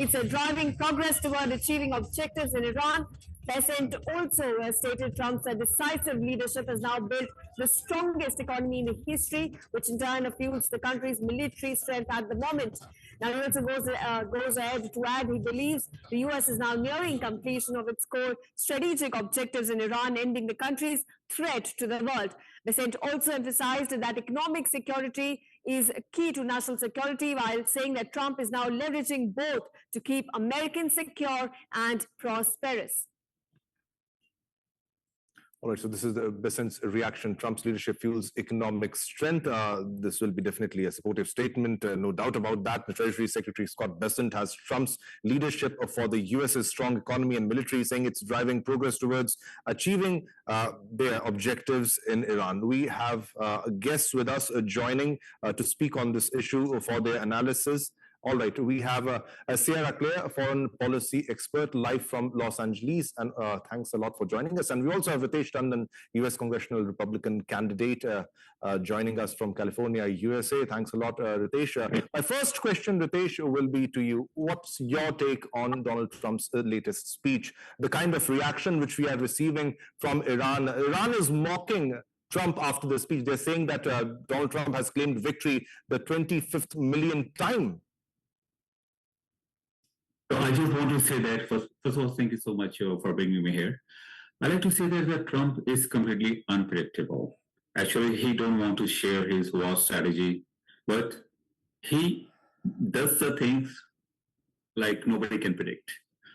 It's driving progress toward achieving objectives in Iran. President also stated Trump's decisive leadership has now built the strongest economy in history, which in turn fuels the country's military strength at the moment. Now, he also goes ahead to add he believes the U.S. is now nearing completion of its core strategic objectives in Iran, ending the country's threat to the world. President also emphasized that economic security is key to national security, while saying that Trump is now leveraging both to keep Americans secure and prosperous. All right, so this is the Besant's reaction. Trump's leadership fuels economic strength. This will be definitely a supportive statement, no doubt about that. The Treasury Secretary Scott Bessent has Trump's leadership for the US's strong economy and military, saying it's driving progress towards achieving their objectives in Iran. We have guests with us joining to speak on this issue for their analysis. All right, we have Sierra Claire, a foreign policy expert, live from Los Angeles, and thanks a lot for joining us. And we also have Ritesh Tandon, U.S. congressional Republican candidate, joining us from California, USA. Thanks a lot, Ritesh. My first question, Ritesh, will be to you. What's your take on Donald Trump's latest speech? The kind of reaction which we are receiving from Iran. Iran is mocking Trump after the speech. They're saying that Donald Trump has claimed victory the 25th millionth time. So I just want to say that, first of all, thank you so much for bringing me here. I'd like to say that Trump is completely unpredictable. Actually, he don't want to share his war strategy, but he does the things like nobody can predict.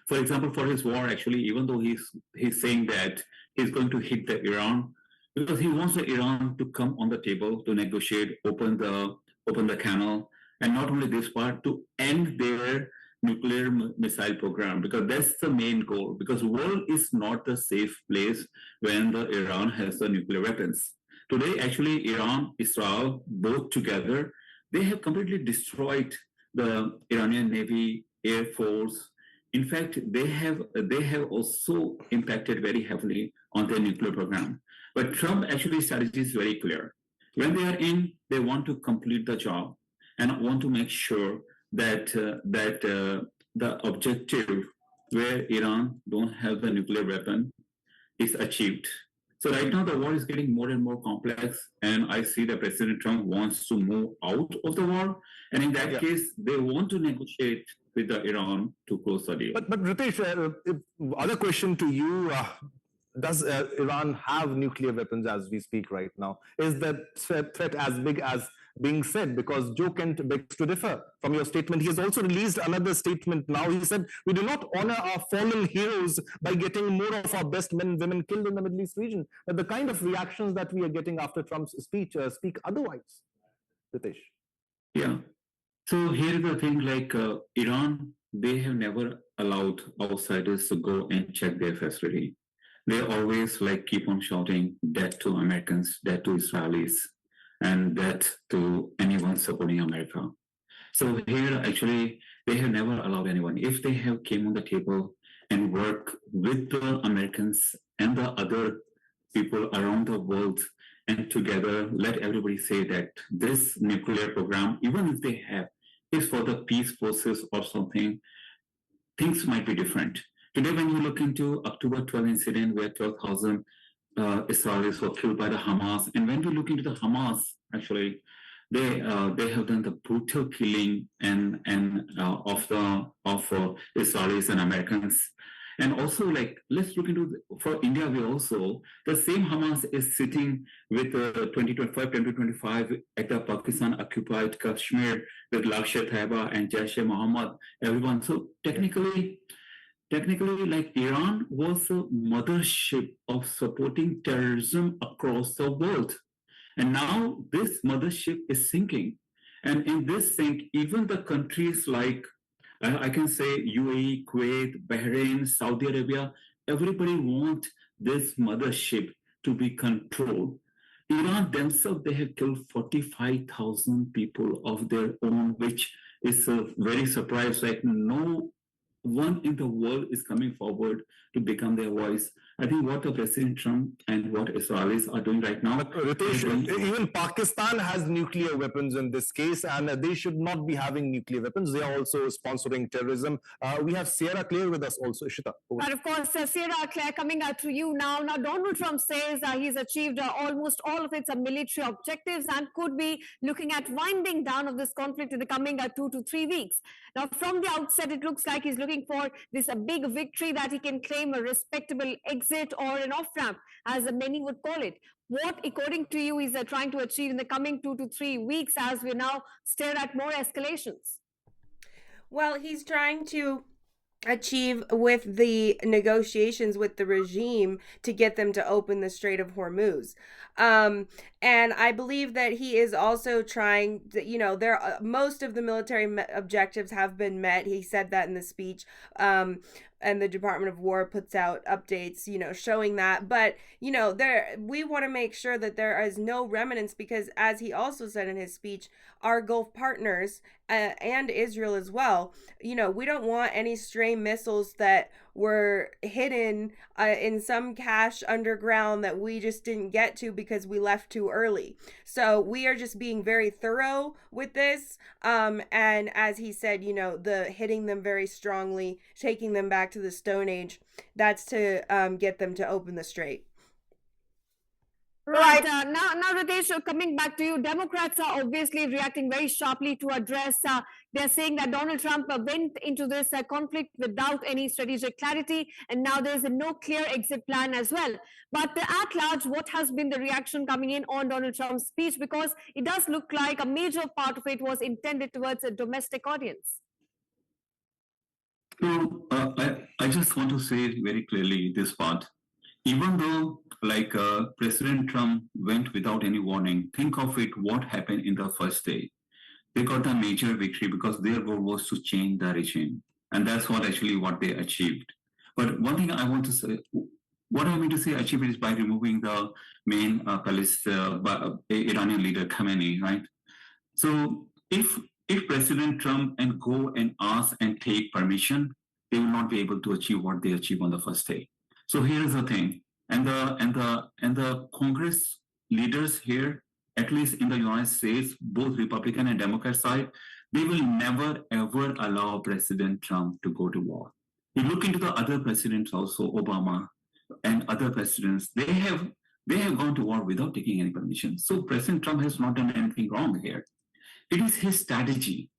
For example, for his war, actually, even though he's saying that he's going to hit the Iran, because he wants the Iran to come on the table to negotiate, open the canal, and not only this part, to end their nuclear missile program, because that's the main goal, because the world is not a safe place when the Iran has the nuclear weapons. Today, actually, Iran, Israel, both together, they have completely destroyed the Iranian Navy, Air Force. In fact, they have also impacted very heavily on their nuclear program. But Trump actually strategy is very clear. When they are in, they want to complete the job and want to make sure that the objective where Iran don't have the nuclear weapon is achieved. So right now the war is getting more and more complex, and I see that President Trump wants to move out of the war, and in that case, they want to negotiate with the Iran to close the deal. But Ritesh, other question to you. Does Iran have nuclear weapons as we speak right now? Is that threat as big as being said? Because Joe Kent begs to differ from your statement. He has also released another statement now. He said, we do not honor our fallen heroes by getting more of our best men and women killed in the Middle East region. But the kind of reactions that we are getting after Trump's speech speak otherwise. Ritesh. Yeah. So here is the thing, like Iran, they have never allowed outsiders to go and check their facility. They always keep on shouting death to Americans, death to Israelis, and death to anyone supporting America. So here, actually, they have never allowed anyone. If they have came on the table and work with the Americans and the other people around the world, and together let everybody say that this nuclear program, even if they have, is for the peace process or something, things might be different. Today, when you look into October 12 incident where 12,000 Israelis were killed by the Hamas, and when we look into the Hamas, actually, they have done the brutal killing of Israelis and Americans. And also, let's look into, for India, we also, the same Hamas is sitting with 2025 at the Pakistan-occupied Kashmir with Lashkar-e-Taiba and Jaish-e-Mohammed, everyone. So technically, Iran was a mothership of supporting terrorism across the world. And now this mothership is sinking. And in this sink, even the countries like, I can say UAE, Kuwait, Bahrain, Saudi Arabia, everybody wants this mothership to be controlled. Iran themselves, they have killed 45,000 people of their own, which is a very surprise. No one in the world is coming forward to become their voice. I think what the President Trump and what Israelis are doing right now. Ritesh, even Pakistan has nuclear weapons in this case, and they should not be having nuclear weapons. They are also sponsoring terrorism. We have Sierra Claire with us also. Ishita. And of course, Sierra Claire, coming out to you now. Now, Donald Trump says he's achieved almost all of its military objectives and could be looking at winding down of this conflict in the coming 2 to 3 weeks. Now, from the outset, it looks like he's looking for this big victory that he can claim a respectable exit or an off-ramp, as many would call it. What, according to you, is trying to achieve in the coming 2 to 3 weeks as we now stare at more escalations? Well, he's trying to achieve with the negotiations with the regime to get them to open the Strait of Hormuz. And I believe that he is also trying to, most of the military objectives have been met. He said that in the speech. And the Department of War puts out updates, showing that. But, we want to make sure that there is no remnants because, as he also said in his speech, our Gulf partners and Israel as well, we don't want any stray missiles that were hidden in some cache underground that we just didn't get to because we left too early. So we are just being very thorough with this. And as he said, the hitting them very strongly, taking them back to the Stone Age, that's to get them to open the strait. Right. Now, Ritesh, coming back to you, Democrats are obviously reacting very sharply to address. They're saying that Donald Trump went into this conflict without any strategic clarity, and now there's no clear exit plan as well. But at large, what has been the reaction coming in on Donald Trump's speech? Because it does look like a major part of it was intended towards a domestic audience. So I just want to say very clearly this part. Even though President Trump went without any warning, think of it, what happened in the first day. They got a major victory because their goal was to change the regime. And that's what they achieved. But one thing I want to say, what I mean to say achieved is by removing the main Iranian leader Khamenei, right? So if President Trump and go and ask and take permission, they will not be able to achieve what they achieved on the first day. So here is the thing, and the Congress leaders here, at least in the United States, both Republican and Democrat side, they will never ever allow President Trump to go to war. You look into the other presidents also, Obama and other presidents, they have gone to war without taking any permission. So President Trump has not done anything wrong here. It is his strategy.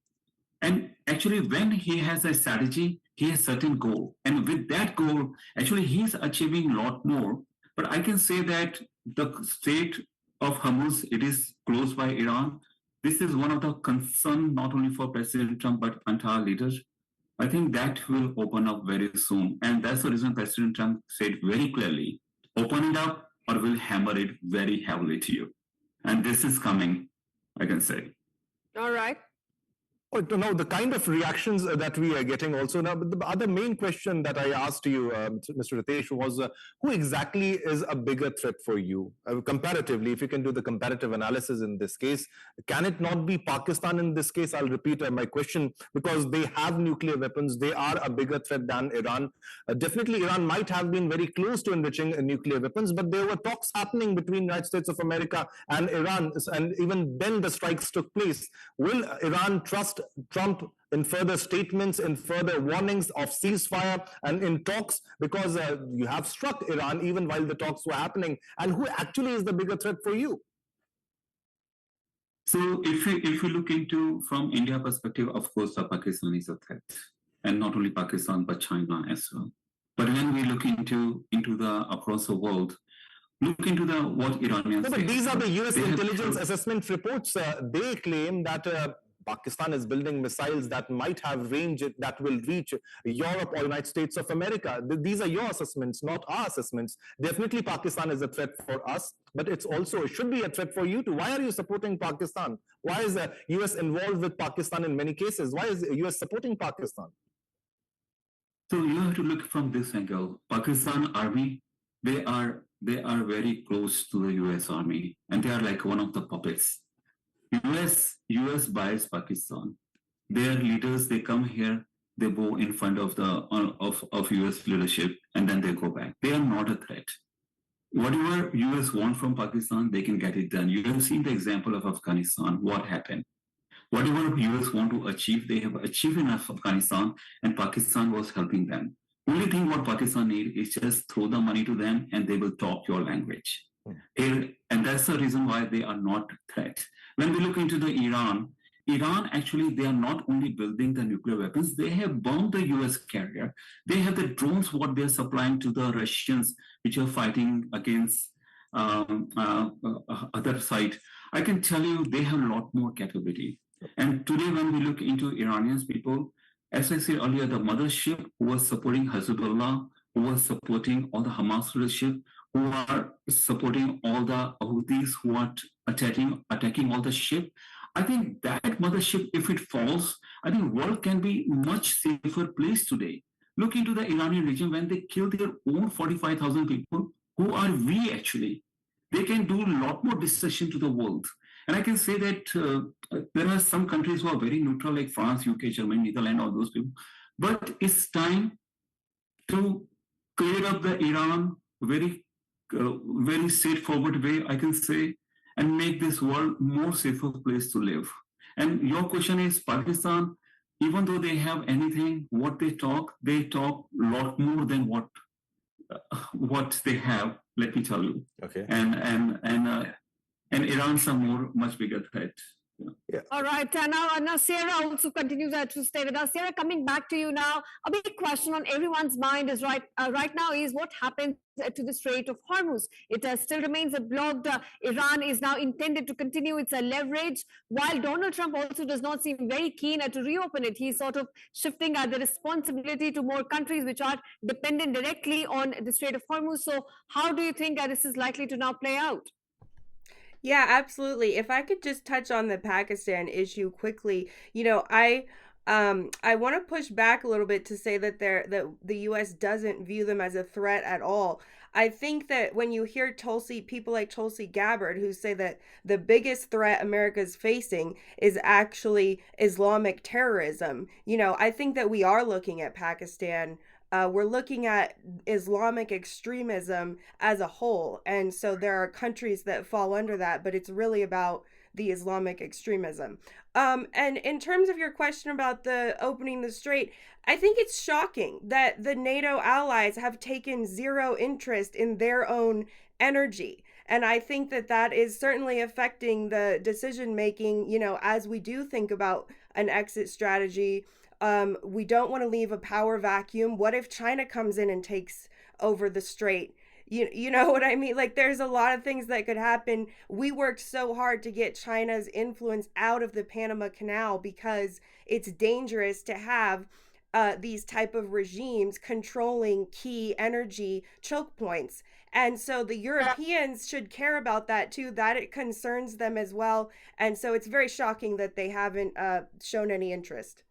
And actually, when he has a strategy, he has a certain goal. And with that goal, actually, he's achieving a lot more. But I can say that the Strait of Hormuz, it is closed by Iran. This is one of the concerns, not only for President Trump, but entire leaders. I think that will open up very soon. And that's the reason President Trump said very clearly, open it up or we'll hammer it very heavily to you. And this is coming, I can say. All right. No, the kind of reactions that we are getting also now. But the other main question that I asked you, Mr. Ritesh, was who exactly is a bigger threat for you? Comparatively, if you can do the comparative analysis in this case, can it not be Pakistan in this case? I'll repeat my question, because they have nuclear weapons. They are a bigger threat than Iran. Definitely, Iran might have been very close to enriching nuclear weapons, but there were talks happening between the United States of America and Iran, and even then the strikes took place. Will Iran trust Trump in further statements, in further warnings of ceasefire and in talks, because you have struck Iran even while the talks were happening? And who actually is the bigger threat for you? So if you look into from India perspective, of course, Pakistan is a threat, and not only Pakistan but China as well. But when we look into the across the world, look into the what Iranians. No, but these are the U.S. intelligence assessment reports. They claim that Pakistan is building missiles that might have range that will reach Europe or United States of America. These are your assessments, not our assessments. Definitely Pakistan is a threat for us, but it should be a threat for you too. Why are you supporting Pakistan? Why is the US involved with Pakistan in many cases? Why is the US supporting Pakistan? So you have to look from this angle. Pakistan army, they are very close to the US army, and they are like one of the puppets. US buys Pakistan. Their leaders, they come here they bow in front of the of US leadership, and then they go back. They are not a threat. Whatever US want from Pakistan, they can get it done. You have seen the example of Afghanistan, what happened. Whatever US want to achieve, they have achieved in Afghanistan, and Pakistan was helping them. Only thing what Pakistan need is just throw the money to them, and they will talk your language. And that's the reason why they are not threat. When we look into the Iran actually, they are not only building the nuclear weapons, they have bombed the US carrier. They have the drones, what they're supplying to the Russians, which are fighting against other side. I can tell you they have a lot more capability. And today, when we look into Iranians people, as I said earlier, the mothership who was supporting Hezbollah, who was supporting all the Hamas leadership, who are supporting all the Houthis who are attacking all the ship. I think that mothership, if it falls, I think world can be much safer place today. Look into the Iranian region when they kill their own 45,000 people. Who are we actually? They can do a lot more destruction to the world. And I can say that there are some countries who are very neutral, like France, UK, Germany, Netherlands, all those people. But it's time to clear up the Iran very straightforward way, I can say, and make this world more safer place to live. And your question is, Pakistan, even though they have anything, what they talk a lot more than what they have. Let me tell you. Okay. And Iran's a much bigger threat. Yeah. All right. Now Sarah also continues to stay with us. Sarah, coming back to you now, a big question on everyone's mind is right now is what happens to the Strait of Hormuz. It still remains blocked. Iran is now intended to continue its leverage, while Donald Trump also does not seem very keen to reopen it. He's sort of shifting the responsibility to more countries which are dependent directly on the Strait of Hormuz. So how do you think this is likely to now play out? Yeah, absolutely. If I could just touch on the Pakistan issue quickly, I want to push back a little bit to say that the US doesn't view them as a threat at all. I think that when you hear people like Tulsi Gabbard who say that the biggest threat America's facing is actually Islamic terrorism, I think that we are looking at Pakistan. We're looking at Islamic extremism as a whole. And so there are countries that fall under that, but it's really about the Islamic extremism. And in terms of your question about the opening the strait, I think it's shocking that the NATO allies have taken zero interest in their own energy. And I think that is certainly affecting the decision making, as we do think about an exit strategy. We don't want to leave a power vacuum. What if China comes in and takes over the strait? You know what I mean? Like, there's a lot of things that could happen. We worked so hard to get China's influence out of the Panama Canal because it's dangerous to have these type of regimes controlling key energy choke points. And so the Europeans should care about that too, that it concerns them as well. And so it's very shocking that they haven't shown any interest.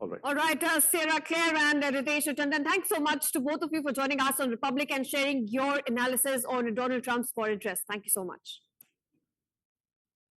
All right, Sarah, Claire, and Ritesh Chandan, thanks so much to both of you for joining us on Republic and sharing your analysis on Donald Trump's foreign address. Thank you so much.